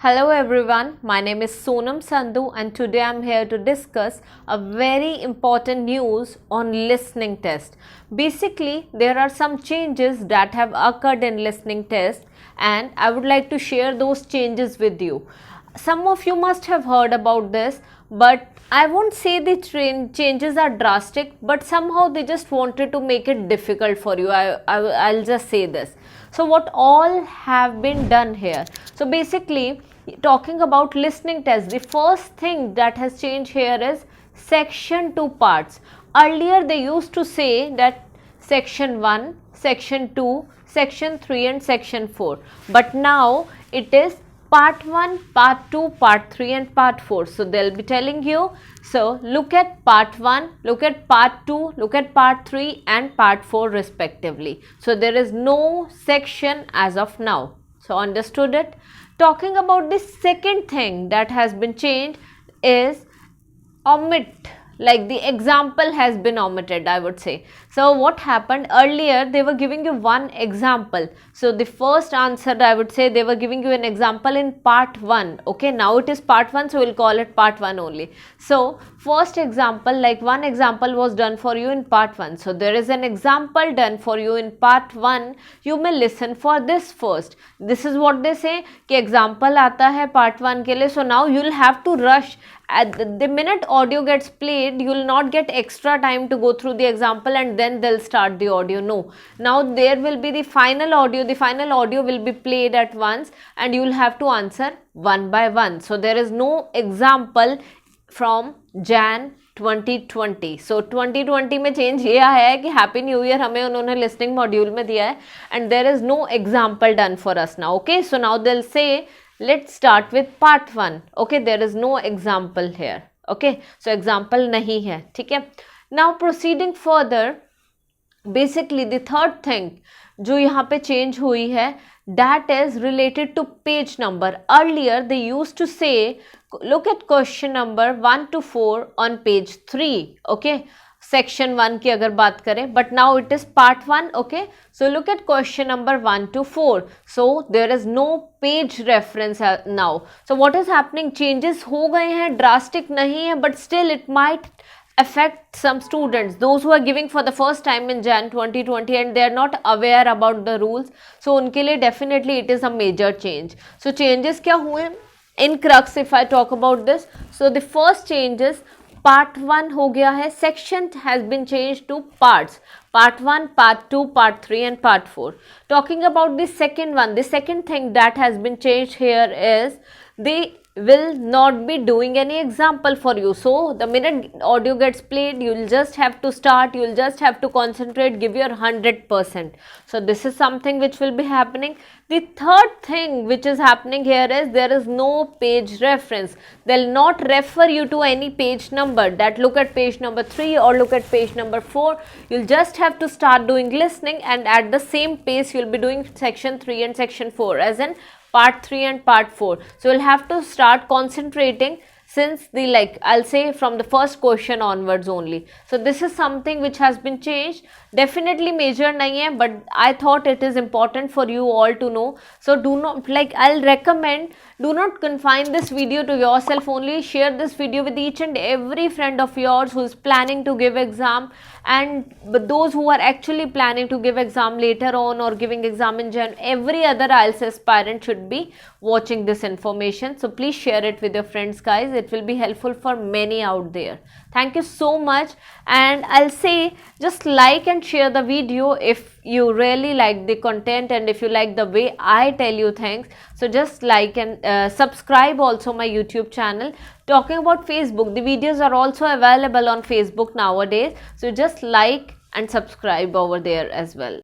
Hello everyone, my name is Sonam Sandhu and today I am here to discuss a very important news on listening test. Basically, there are some changes that have occurred in listening test and I would like to share those changes with you. Some of you must have heard about this, but I won't say the changes are drastic, but somehow they just wanted to make it difficult for you. I'll just say this. So what all have been done here? So basically, talking about listening test, the first thing that has changed here is section 2 parts. Earlier they used to say that section 1, section 2, section 3 and section 4, but now it is part 1, part 2, part 3 and part 4. So they'll be telling you, so look at part 1, look at part 2, look at part 3 and part 4 respectively. So there is no section as of now. So understood it? Talking about the second thing that has been changed is omit. Like the example has been omitted, I would say. So what happened earlier, they were giving you one example. So the first answer, I would say, they were giving you an example in part 1. Okay, now it is part 1, so we'll call it part 1 only. So first example, like one example was done for you in part 1. So there is an example done for you in part 1. You may listen for this first. This is what they say, कि example आता है part 1 के लिए. So now you'll have to rush. At the minute audio gets played, you will not get extra time to go through the example and then they'll start the audio. No, now there will be the final audio. The final audio will be played at once and you will have to answer one by one. So there is no example from Jan 2020. So 2020 में change ये आया है कि Happy New Year हमें उन्होंने listening module में दिया है and there is no example done for us now. Okay, so now they'll say, let's start with part 1. Okay, there is no example here. Okay, so example nahi hai. ठीक है. Now proceeding further, basically the third thing जो यहाँ पे change हुई है, that is related to page number. Earlier they used to say, look at question number 1 to 4 on page 3. Okay, section 1 की अगर बात करें, but now it is part 1. Okay, so look at question number 1 to 4. So there is no page reference now. So what is happening? Changes हो गए हैं, drastic नहीं है, but still it might affect some students, those who are giving for the first time in Jan 2020 and they are not aware about the rules. So उनके लिए definitely it is a major change. So changes क्या हुए in crux if I talk about this? So the first changes, part 1 हो गया है, section has been changed to parts. Part 1, part 2, part 3 and part 4. Talking about the second one, the second thing that has been changed here is they will not be doing any example for you. So the minute audio gets played, you'll just have to start, you'll just have to concentrate, give your 100%. So this is something which will be happening. The third thing which is happening here is there is no page reference. They'll not refer you to any page number that look at page number 3 or look at page number 4. You'll just have to start doing listening and at the same pace you'll be doing section 3 and section 4 as in part 3 and part 4. So you'll have to start concentrating since the I'll say from the first question onwards only. So this is something which has been changed. Definitely major nahi hai, but I thought it is important for you all to know. So do not, I'll recommend, do not confine this video to yourself only. Share this video with each and every friend of yours who is planning to give exam and those who are actually planning to give exam later on or giving exam in Jan. Every other IELTS aspirant should be watching this information. So please share it with your friends, guys. It will be helpful for many out there. Thank you so much, and I'll say just like and share the video if you really like the content and if you like the way I tell you things. So just like and subscribe also my YouTube channel. Talking about Facebook, the videos are also available on Facebook nowadays. So just like and subscribe over there as well.